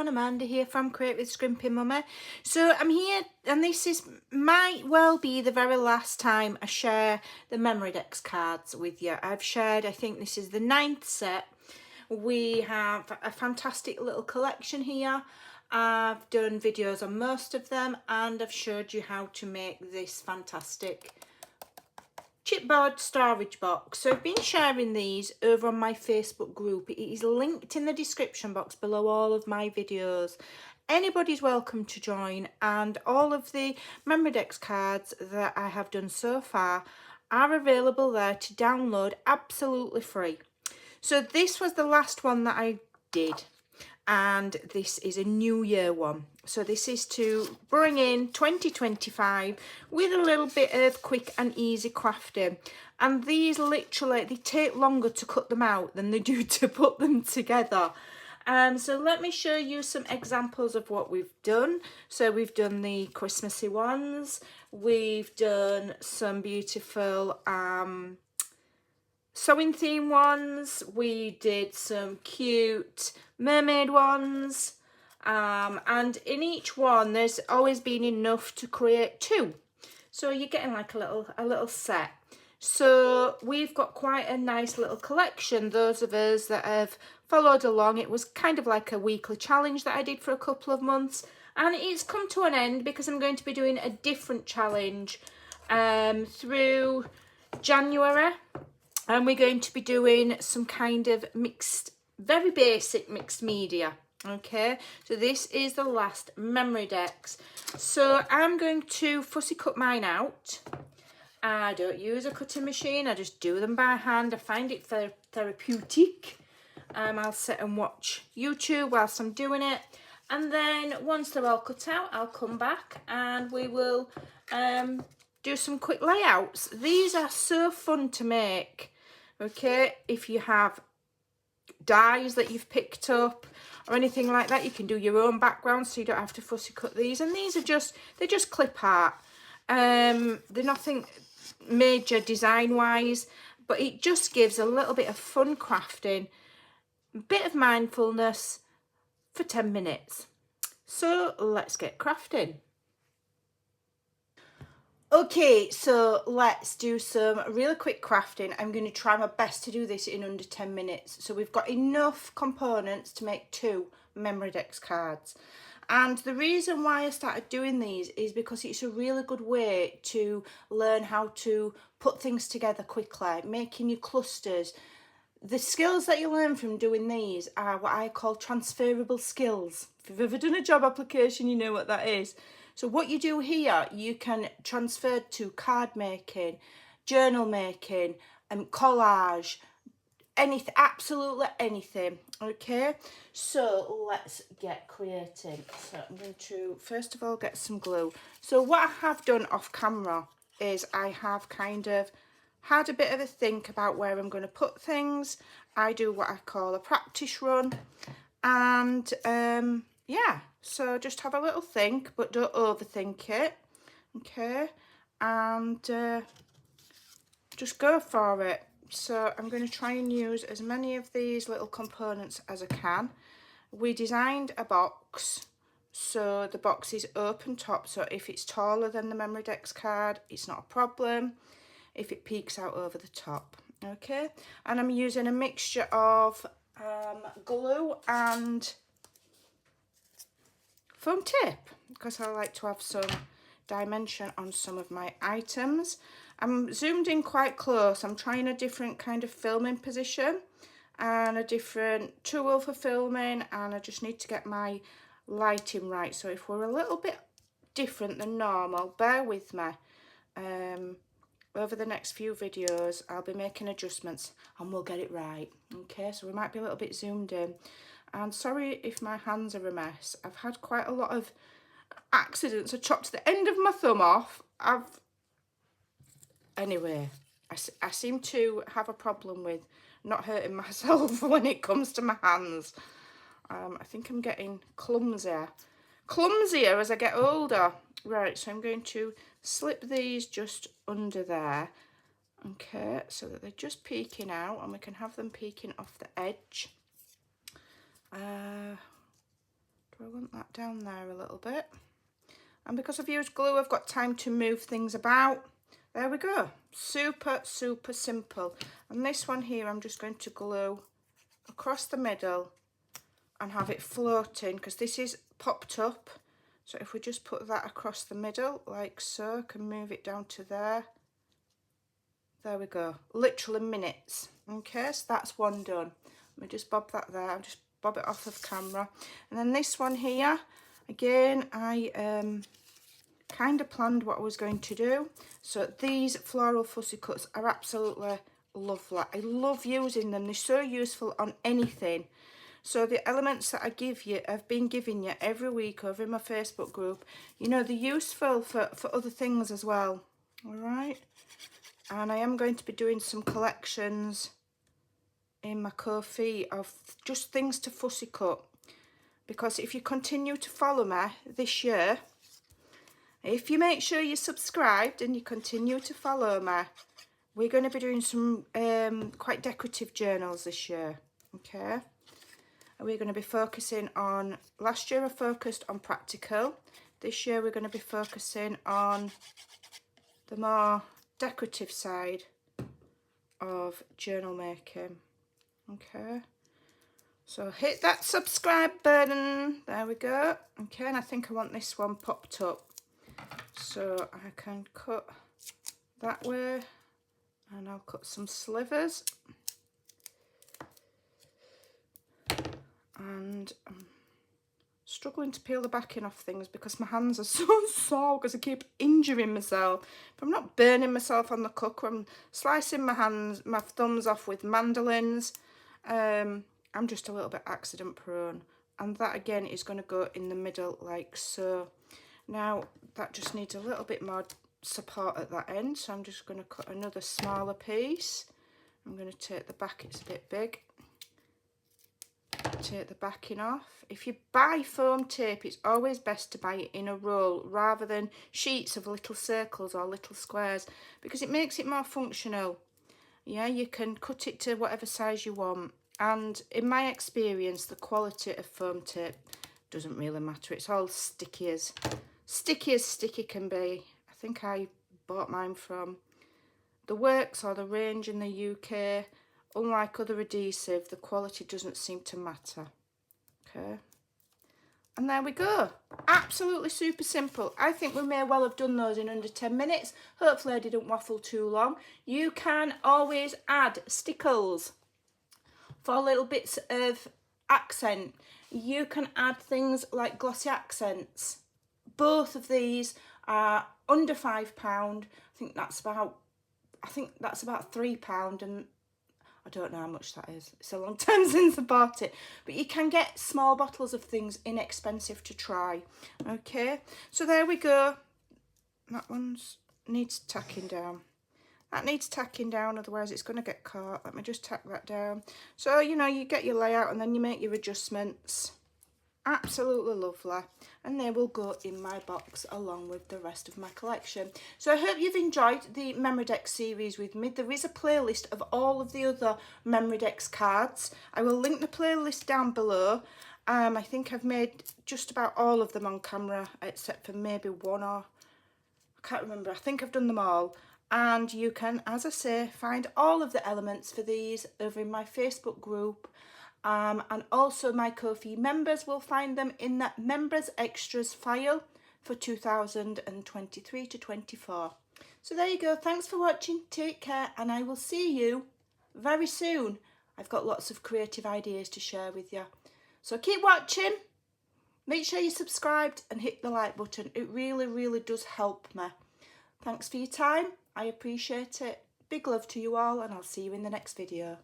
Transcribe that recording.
everyone, Amanda here from Create with Scrimping Mummy. So I'm here and this is might well be the very last time I share the Memorydex cards with you. I've shared, I think this is the 9th set. We have a fantastic little collection here. I've done videos on most of them and I've showed you how to make this fantastic chipboard storage box. So I've been sharing these over on my Facebook group. It is linked in the description box below all of my videos. Anybody's welcome to join, and all of the Memorydex cards that I have done so far are available there to download absolutely free. So this was the last one that I did, and this is a new year one. So this is to bring in 2025 with a little bit of quick and easy crafting. And these literally, they take longer to cut them out than they do to put them together. So let me show you some examples of what we've done. So we've done the Christmassy ones. We've done some beautiful sewing theme ones. We did some cute mermaid ones. And in each one there's always been enough to create 2, so you're getting like a little set. So we've got quite a nice little collection. Those of us that have followed along, it was kind of like a weekly challenge that I did for a couple of months, and it's come to an end because I'm going to be doing a different challenge through January, and we're going to be doing some kind of mixed, very basic mixed media. Okay, so this is the last Memorydex. So I'm going to fussy cut mine out. I don't use a cutting machine, I just do them by hand. I find it therapeutic. I'll sit and watch YouTube whilst I'm doing it, and then once they're all cut out, I'll come back and we will do some quick layouts. These are so fun to make. Okay, if you have dies that you've picked up or anything like that, you can do your own background, so you don't have to fussy cut these. And these are just, they're just clip art. They're nothing major design wise, but it just gives a little bit of fun crafting, a bit of mindfulness for 10 minutes. So let's get crafting. Okay, so let's do some really quick crafting. I'm going to try my best to do this in under 10 minutes. So we've got enough components to make 2 Memorydex cards. And the reason why I started doing these is because it's a really good way to learn how to put things together quickly, making your clusters. The skills that you learn from doing these are what I call transferable skills. If you've ever done a job application, you know what that is. So what you do here, you can transfer to card making, journal making, collage, anything, absolutely anything. Okay, so let's get creating. So I'm going to first of all get some glue. So what I have done off camera is I have kind of had a bit of a think about where I'm going to put things. I do what I call a practice run, and yeah, so just have a little think, but don't overthink it. Okay, and just go for it. So I'm going to try and use as many of these little components as I can. We designed a box, so the box is open top, so if it's taller than the Memorydex card, it's not a problem if it peeks out over the top. Okay, and I'm using a mixture of glue and foam tape because I like to have some dimension on some of my items. I'm zoomed in quite close. I'm trying a different kind of filming position and a different tool for filming, and I just need to get my lighting right. So if we're a little bit different than normal, bear with me. Over the next few videos I'll be making adjustments and we'll get it right. Okay, so we might be a little bit zoomed in, and sorry if my hands are a mess. I've had quite a lot of accidents. I chopped the end of my thumb off. Anyway, I seem to have a problem with not hurting myself when it comes to my hands. I think I'm getting clumsier as I get older. Right, so I'm going to slip these just under there. Okay, so that they're just peeking out, and we can have them peeking off the edge. Do I want that down there a little bit. And because I've used glue, I've got time to move things about. There we go. Super, super simple. And this one here, I'm just going to glue across the middle and have it floating, because this is popped up. So if we just put that across the middle, like so, can move it down to there. There we go. Literally minutes. Okay, so that's one done. Let me just bob that there. I'll just bob it off of camera. And then this one here, again, I kind of planned what I was going to do. So these floral fussy cuts are absolutely lovely. I love using them. They're so useful on anything. So the elements that I've been giving you every week over in my Facebook group, you know, they're useful for other things as well. All right. And I am going to be doing some collections in my Ko-fi of just things to fussy cut. Because if you continue to follow me this year, if you make sure you're subscribed and you continue to follow me, we're going to be doing some quite decorative journals this year, okay? And we're going to be focusing on, last year I focused on practical. This year we're going to be focusing on the more decorative side of journal making, okay? So hit that subscribe button, there we go, okay? And I think I want this one popped up. So I can cut that way, and I'll cut some slivers, and I'm struggling to peel the backing off things because my hands are so sore because I keep injuring myself. But I'm not burning myself on the cooker. I'm slicing my thumbs off with mandolins. I'm just a little bit accident prone, and that again is going to go in the middle like so. Now that just needs a little bit more support at that end, so I'm just going to cut another smaller piece. I'm going to take the back, it's a bit big. Take the backing off. If you buy foam tape, it's always best to buy it in a roll rather than sheets of little circles or little squares, because it makes it more functional. Yeah, you can cut it to whatever size you want, and in my experience the quality of foam tape doesn't really matter. It's all sticky as sticky can be. I think I bought mine from the Works or the Range in the UK. Unlike other adhesive, the quality doesn't seem to matter. Okay, and there we go. Absolutely super simple. I think we may well have done those in under 10 minutes. Hopefully I didn't waffle too long. You can always add stickles for little bits of accent. You can add things like glossy accents. Both of these are under £5. I think that's about £3, and I don't know how much that is. It's a long time since I bought it. But you can get small bottles of things inexpensive to try. Okay, so there we go. That one needs tacking down. That needs tacking down, otherwise it's going to get caught. Let me just tack that down. So, you know, you get your layout and then you make your adjustments. Absolutely lovely, and they will go in my box along with the rest of my collection. So I hope you've enjoyed the Memorydex series with me. There is a playlist of all of the other Memorydex cards. I will link the playlist down below. I think I've made just about all of them on camera except for maybe one, or I can't remember. I think I've done them all. And you can, as I say, find all of the elements for these over in my Facebook group. And also my Ko-fi members will find them in that members extras file for 2023 to 24. So there you go. Thanks for watching. Take care, and I will see you very soon. I've got lots of creative ideas to share with you. So keep watching. Make sure you're subscribed and hit the like button. It really, really does help me. Thanks for your time. I appreciate it. Big love to you all, and I'll see you in the next video.